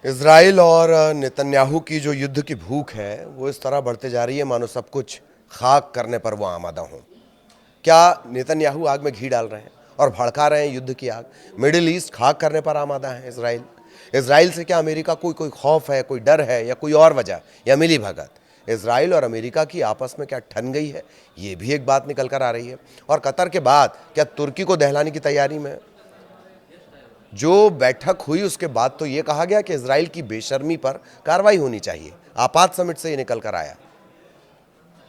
Israel और Netanyahu की जो युद्ध की भूख है वो इस तरह बढ़ते जा रही है मानो सब कुछ खाक करने पर वो आमादा हों। क्या नेतन्याहू आग में घी डाल रहे हैं और भड़का रहे हैं युद्ध की आग? मिडिल ईस्ट खाक करने पर आमादा है इजराइल। इजराइल से क्या अमेरिका कोई कोई खौफ है, कोई डर है, या कोई और वजह, या मिली भगत? इजराइल और अमेरिका की आपस में क्या ठन गई है, ये भी एक बात निकल कर आ रही है। और कतर के बाद क्या तुर्की को दहलाने की तैयारी में? जो बैठक हुई उसके बाद तो ये कहा गया कि इजराइल की बेशर्मी पर कार्रवाई होनी चाहिए। आपात समिट से ये निकल कर आया।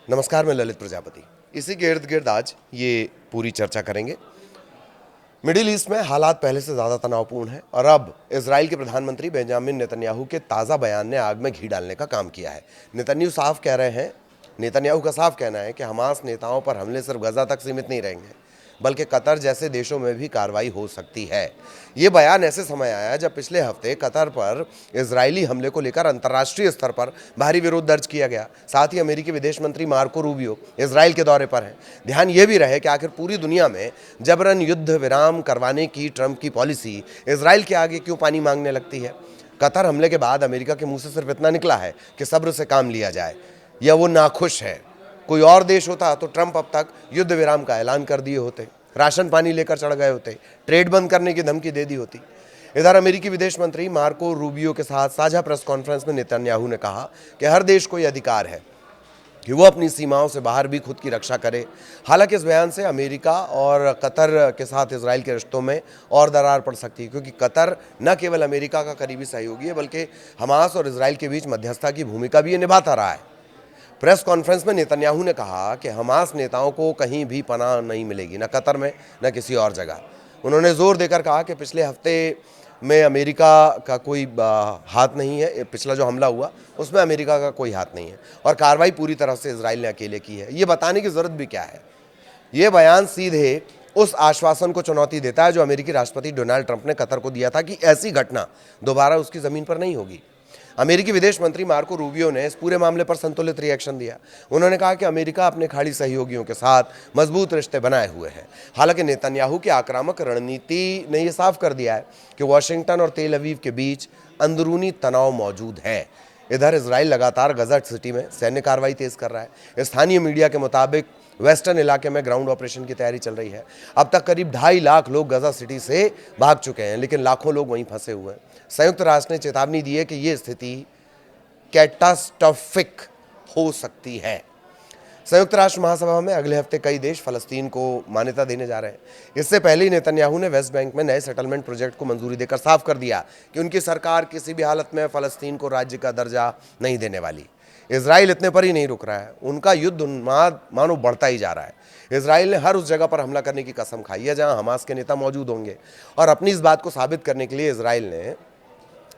नमस्कार, मैं ललित प्रजापति। इसी के इर्द गिर्द आज ये पूरी चर्चा करेंगे। मिडिल ईस्ट में हालात पहले से ज़्यादा तनावपूर्ण है और अब इजराइल के प्रधानमंत्री बेंजामिन नेतन्याहू के ताज़ा बयान ने आग में घी डालने का काम किया है। नेतन्याहू का साफ कहना है कि हमास नेताओं पर हमले सिर्फ गजा तक सीमित नहीं रहेंगे, बल्कि कतर जैसे देशों में भी कार्रवाई हो सकती है। ये बयान ऐसे समय आया जब पिछले हफ्ते कतर पर इजरायली हमले को लेकर अंतर्राष्ट्रीय स्तर पर भारी विरोध दर्ज किया गया। साथ ही अमेरिकी विदेश मंत्री मार्को रूबियो इजराइल के दौरे पर हैं। ध्यान ये भी रहे कि आखिर पूरी दुनिया में जबरन युद्ध विराम करवाने की ट्रंप की पॉलिसी इजराइल के आगे क्यों पानी मांगने लगती है? कतर हमले के बाद अमेरिका के मुंह से सिर्फ इतना निकला है कि सब्र से काम लिया जाए, या वो नाखुश है। कोई और देश होता तो ट्रंप अब तक युद्ध विराम का ऐलान कर दिए होते, राशन पानी लेकर चढ़ गए होते, ट्रेड बंद करने की धमकी दे दी होती। इधर अमेरिकी विदेश मंत्री मार्को रूबियो के साथ साझा प्रेस कॉन्फ्रेंस में नेतन्याहू ने कहा कि हर देश को यह अधिकार है कि वो अपनी सीमाओं से बाहर भी खुद की रक्षा करे। हालांकि इस बयान से अमेरिका और कतर के साथ इजराइल के रिश्तों में और दरार पड़ सकती है, क्योंकि कतर न केवल अमेरिका का करीबी सहयोगी है बल्कि हमास और इजराइल के बीच मध्यस्थता की भूमिका भी ये निभाता रहा है। प्रेस कॉन्फ्रेंस में नेतन्याहू ने कहा कि हमास नेताओं को कहीं भी पनाह नहीं मिलेगी, न कतर में न किसी और जगह। उन्होंने जोर देकर कहा कि पिछले हफ्ते में अमेरिका का कोई हाथ नहीं है। पिछला जो हमला हुआ उसमें अमेरिका का कोई हाथ नहीं है और कार्रवाई पूरी तरह से इजराइल ने अकेले की है। ये बताने की ज़रूरत भी क्या है? ये बयान सीधे उस आश्वासन को चुनौती देता है जो अमेरिकी राष्ट्रपति डोनाल्ड ट्रंप ने कतर को दिया था कि ऐसी घटना दोबारा उसकी ज़मीन पर नहीं होगी। अमेरिकी विदेश मंत्री मार्को रूबियो ने इस पूरे मामले पर संतुलित रिएक्शन दिया। उन्होंने कहा कि अमेरिका अपने खाड़ी सहयोगियों के साथ मजबूत रिश्ते बनाए हुए है। हालांकि नेतन्याहू की आक्रामक रणनीति ने यह साफ कर दिया है कि वॉशिंगटन और तेल अवीव के बीच अंदरूनी तनाव मौजूद है। इधर इजराइल लगातार गजा सिटी में सैन्य कार्रवाई तेज कर रहा है। स्थानीय मीडिया के मुताबिक वेस्टर्न इलाके में ग्राउंड ऑपरेशन की तैयारी चल रही है। अब तक करीब 2.5 लाख लोग गजा सिटी से भाग चुके हैं, लेकिन लाखों लोग वहीं फंसे हुए हैं। संयुक्त राष्ट्र ने चेतावनी दी है कि ये स्थिति कैटास्ट्रोफिक हो सकती है। संयुक्त राष्ट्र महासभा में अगले हफ्ते कई देश फलस्तीन को मान्यता देने जा रहे हैं। इससे पहले ही नेतन्याहू ने वेस्ट बैंक में नए सेटलमेंट प्रोजेक्ट को मंजूरी देकर साफ कर दिया कि उनकी सरकार किसी भी हालत में फलस्तीन को राज्य का दर्जा नहीं देने वाली। इजराइल इतने पर ही नहीं रुक रहा है, उनका युद्ध उन्माद मानो बढ़ता ही जा रहा है। इजराइल ने हर उस जगह पर हमला करने की कसम खाई है जहां हमास के नेता मौजूद होंगे, और अपनी इस बात को साबित करने के लिए इजराइल ने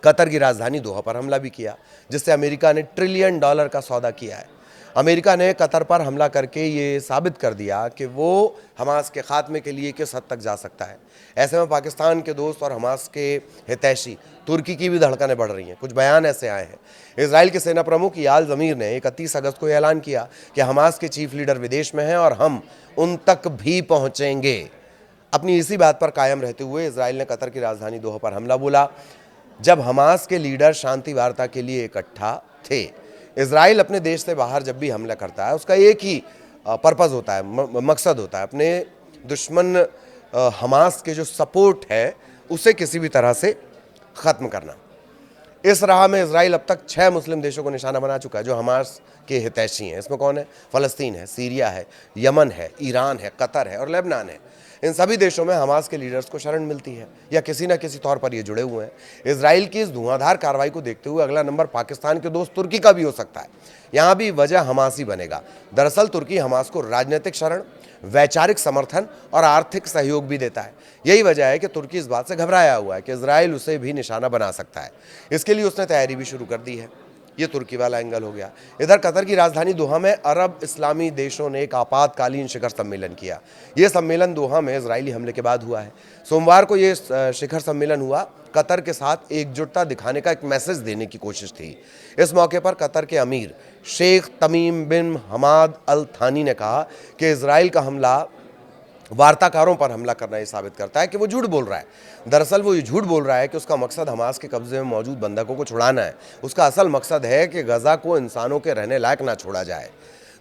कतर की राजधानी दोहा पर हमला भी किया, जिससे अमेरिका ने $1 ट्रिलियन का सौदा किया है। अमेरिका ने कतर पर हमला करके ये साबित कर दिया कि वो हमास के खात्मे के लिए किस हद तक जा सकता है। ऐसे में पाकिस्तान के दोस्त और हमास के हितैषी तुर्की की भी धड़कनें बढ़ रही हैं। कुछ बयान ऐसे आए हैं। इजराइल के सेना प्रमुख याल ज़मीर ने 31 अगस्त को ऐलान किया कि हमास के चीफ लीडर विदेश में हैं और हम उन तक भी पहुँचेंगे। अपनी इसी बात पर कायम रहते हुए इजराइल ने कतर की राजधानी दोहा पर हमला बोला, जब हमास के लीडर शांति वार्ता के लिए इकट्ठा थे। इजराइल अपने देश से बाहर जब भी हमला करता है उसका एक ही पर्पज़ होता है, मकसद होता है, अपने दुश्मन हमास के जो सपोर्ट है उसे किसी भी तरह से ख़त्म करना। इस राह में इजराइल अब तक 6 मुस्लिम देशों को निशाना बना चुका है जो हमास के हितैषी हैं। इसमें कौन है? फ़लस्तीन है, सीरिया है, यमन है, ईरान है, कतर है और लेबनान है। इन सभी देशों में हमास के लीडर्स को शरण मिलती है या किसी न किसी तौर पर ये जुड़े हुए हैं। इजराइल की इस धुआंधार कार्रवाई को देखते हुए अगला नंबर पाकिस्तान के दोस्त तुर्की का भी हो सकता है। यहाँ भी वजह हमास ही बनेगा। दरअसल तुर्की हमास को राजनीतिक शरण, वैचारिक समर्थन और आर्थिक सहयोग भी देता है। यही वजह है कि तुर्की इस बात से घबराया हुआ है कि इजराइल उसे भी निशाना बना सकता है। इसके लिए उसने तैयारी भी शुरू कर दी है। ये तुर्की वाला एंगल हो गया। इधर कतर की राजधानी दोहा में अरब इस्लामी देशों ने एक आपातकालीन शिखर सम्मेलन किया। ये सम्मेलन दोहा में इजरायली हमले के बाद हुआ है। सोमवार को ये शिखर सम्मेलन हुआ। कतर के साथ एकजुटता दिखाने का एक मैसेज देने की कोशिश थी। इस मौके पर कतर के अमीर शेख तमीम बिन हमाद अल थानी ने कहा कि इजराइल का हमला वार्ताकारों पर हमला करना ये साबित करता है कि वो झूठ बोल रहा है। दरअसल वो ये झूठ बोल रहा है कि उसका मकसद हमास के कब्जे में मौजूद बंधकों को छुड़ाना है। उसका असल मकसद है कि गजा को इंसानों के रहने लायक ना छोड़ा जाए।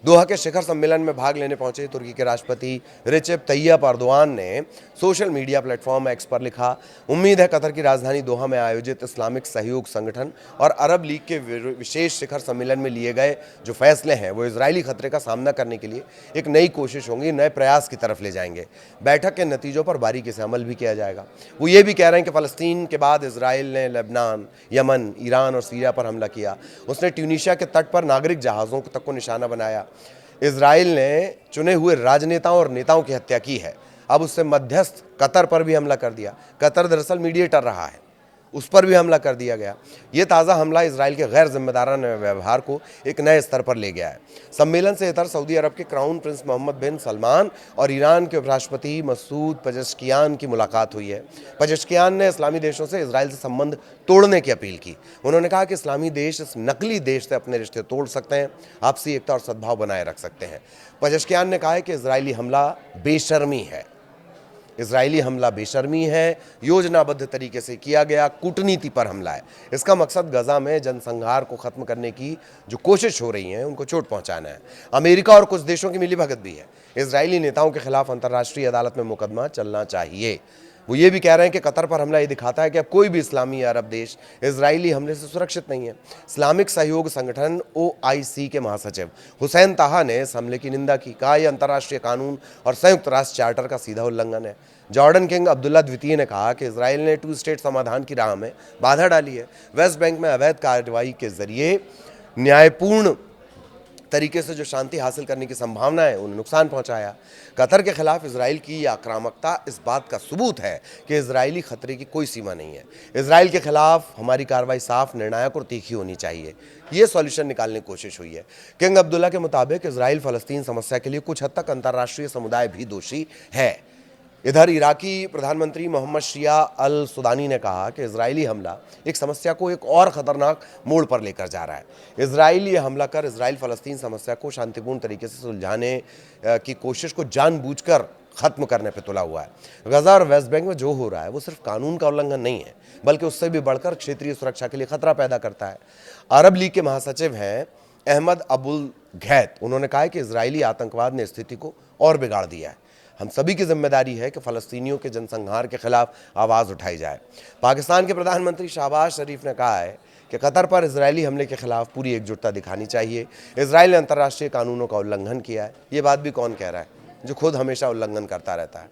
दोहा के शिखर सम्मेलन में भाग लेने पहुंचे तुर्की के राष्ट्रपति रिसेप तैयप अर्दोआन ने सोशल मीडिया प्लेटफॉर्म एक्स पर लिखा, उम्मीद है कतर की राजधानी दोहा में आयोजित इस्लामिक सहयोग संगठन और अरब लीग के विशेष शिखर सम्मेलन में लिए गए जो फैसले हैं वो इजरायली खतरे का सामना करने के लिए एक नई कोशिश होंगी, नए प्रयास की तरफ ले जाएंगे। बैठक के नतीजों पर बारीकी से अमल भी किया जाएगा। वो ये भी कह रहे हैं कि फ़लस्तीन के बाद इसराइल ने लेबनान, यमन, ईरान और सीरिया पर हमला किया। उसने ट्यूनीशिया के तट पर नागरिक जहाज़ों तक को निशाना बनाया। इजराइल ने चुने हुए राजनेताओं और नेताओं की हत्या की है। अब उससे मध्यस्थ कतर पर भी हमला कर दिया। कतर दरअसल मीडिएटर रहा है, उस पर भी हमला कर दिया गया। ये ताज़ा हमला इजराइल के गैर जिम्मेदाराना व्यवहार को एक नए स्तर पर ले गया है। सम्मेलन से इतर सऊदी अरब के क्राउन प्रिंस मोहम्मद बिन सलमान और ईरान के उपराष्ट्रपति मसूद पेजेश्कियान की मुलाकात हुई है। पेजेश्कियान ने इस्लामी देशों से इजराइल से संबंध तोड़ने की अपील की। उन्होंने कहा कि इस्लामी देश इस नकली देश से अपने रिश्ते तोड़ सकते हैं, आपसी एकता और सद्भाव बनाए रख सकते हैं। पेजेश्कियान ने कहा है कि इजरायली हमला बेशर्मी है। इजरायली हमला बेशर्मी है, योजनाबद्ध तरीके से किया गया कूटनीति पर हमला है। इसका मकसद गजा में जनसंहार को खत्म करने की जो कोशिश हो रही है उनको चोट पहुंचाना है। अमेरिका और कुछ देशों की मिलीभगत भी है। इजरायली नेताओं के खिलाफ अंतर्राष्ट्रीय अदालत में मुकदमा चलना चाहिए। वो ये भी कह रहे हैं कि कतर पर हमला ये दिखाता है कि अब कोई भी इस्लामी अरब देश इजरायली हमले से सुरक्षित नहीं है। इस्लामिक सहयोग संगठन OIC के महासचिव हुसैन ताहा ने इस हमले की निंदा की। कहा, यह अंतर्राष्ट्रीय कानून और संयुक्त राष्ट्र चार्टर का सीधा उल्लंघन है। जॉर्डन किंग अब्दुल्ला द्वितीय ने कहा कि इजराइल ने 2 स्टेट समाधान की राह में बाधा डाली है। वेस्ट बैंक में अवैध कार्रवाई के जरिए न्यायपूर्ण तरीके से जो शांति हासिल करने की संभावना है उन्हें नुकसान पहुंचाया। कतर के खिलाफ इजराइल की आक्रामकता इस बात का सबूत है कि इजरायली खतरे की कोई सीमा नहीं है। इजराइल के खिलाफ हमारी कार्रवाई साफ, निर्णायक और तीखी होनी चाहिए। ये सॉल्यूशन निकालने की कोशिश हुई है। किंग अब्दुल्ला के मुताबिक इजराइल फ़लस्तीन समस्या के लिए कुछ हद तक अंतर्राष्ट्रीय समुदाय भी दोषी है। इधर इराकी प्रधानमंत्री मोहम्मद शिया अल सुदानी ने कहा कि इजरायली हमला एक समस्या को एक और खतरनाक मोड़ पर लेकर जा रहा है। इजराइल ये हमला कर इजराइल फ़लस्तीन समस्या को शांतिपूर्ण तरीके से सुलझाने की कोशिश को जानबूझकर ख़त्म करने पर तुला हुआ है। गजा और वेस्ट बैंक में जो हो रहा है वो सिर्फ कानून का उल्लंघन नहीं है, बल्कि उससे भी बढ़कर क्षेत्रीय सुरक्षा के लिए खतरा पैदा करता है। अरब लीग के महासचिव हैं अहमद अबुल घैत। उन्होंने कहा कि इजरायली आतंकवाद ने स्थिति को और बिगाड़ दिया है। हम सभी की जिम्मेदारी है कि फ़लस्तीनियों के जनसंहार के खिलाफ आवाज़ उठाई जाए। पाकिस्तान के प्रधानमंत्री शहबाज शरीफ ने कहा है कि कतर पर इजरायली हमले के खिलाफ पूरी एकजुटता दिखानी चाहिए। इजराइल ने अंतर्राष्ट्रीय कानूनों का उल्लंघन किया है। ये बात भी कौन कह रहा है, जो खुद हमेशा उल्लंघन करता रहता है।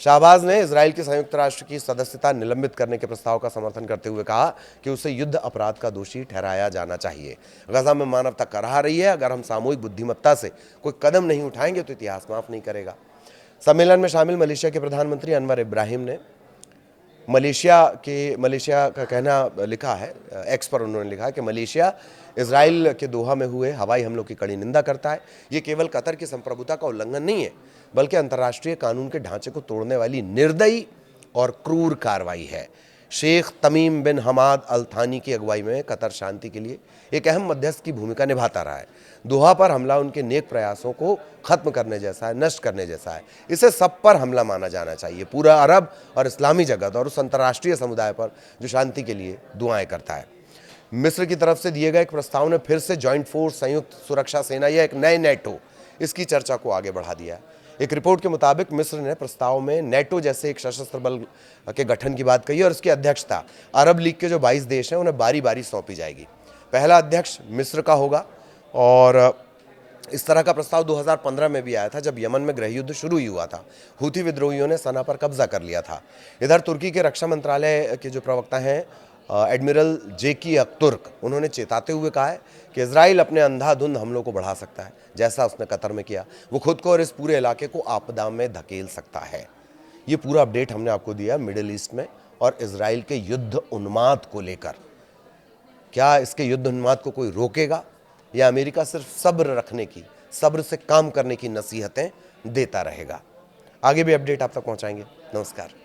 शाहबाज ने इजराइल की संयुक्त राष्ट्र की सदस्यता निलंबित करने के प्रस्ताव का समर्थन करते हुए कहा कि उसे युद्ध अपराध का दोषी ठहराया जाना चाहिए। गजा में मानवता कराह रही है। अगर हम सामूहिक बुद्धिमत्ता से कोई कदम नहीं उठाएंगे तो इतिहास माफ नहीं करेगा। सम्मेलन में शामिल मलेशिया के प्रधानमंत्री अनवर इब्राहिम ने मलेशिया का कहना लिखा है, एक्स पर उन्होंने लिखा कि मलेशिया इजराइल के दोहा में हुए हवाई हमलों की कड़ी निंदा करता है। ये केवल कतर की संप्रभुता का उल्लंघन नहीं है, बल्कि अंतर्राष्ट्रीय कानून के ढांचे को तोड़ने वाली निर्दयी और क्रूर कार्रवाई है। शेख तमीम बिन हमाद अल थानी की अगुवाई में कतर शांति के लिए एक अहम मध्यस्थ की भूमिका निभाता रहा है। दोहा पर हमला उनके नेक प्रयासों को खत्म करने जैसा है, नष्ट करने जैसा है। इसे सब पर हमला माना जाना चाहिए, पूरा अरब और इस्लामी जगत और उस अंतर्राष्ट्रीय समुदाय पर जो शांति के लिए दुआएं करता है। मिस्र की तरफ से दिए गए एक प्रस्ताव ने फिर से जॉइंट फोर्स, संयुक्त सुरक्षा सेना या एक नए नेटो, इसकी चर्चा को आगे बढ़ा दिया है। एक रिपोर्ट के मुताबिक मिस्र ने प्रस्ताव में नेटो जैसे एक सशस्त्र बल के गठन की बात कही और इसकी अध्यक्षता अरब लीग के जो 22 देश हैं उन्हें बारी बारी सौंपी जाएगी। पहला अध्यक्ष मिस्र का होगा और इस तरह का प्रस्ताव 2015 में भी आया था, जब यमन में गृह युद्ध शुरू ही हुआ था। हूथी विद्रोहियों ने सना पर कब्जा कर लिया था। इधर तुर्की के रक्षा मंत्रालय के जो प्रवक्ता हैं एडमिरल जेकी अकतुर्क, उन्होंने चेताते हुए कहा है कि इजराइल अपने अंधाधुंध हमलों को बढ़ा सकता है, जैसा उसने कतर में किया। वो खुद को और इस पूरे इलाके को आपदा में धकेल सकता है। ये पूरा अपडेट हमने आपको दिया मिडिल ईस्ट में और इजराइल के युद्ध उन्माद को लेकर। क्या इसके युद्ध उन्माद को कोई रोकेगा या अमेरिका सिर्फ सब्र रखने की, सब्र से काम करने की नसीहतें देता रहेगा? आगे भी अपडेट आप तक पहुंचाएंगे। नमस्कार।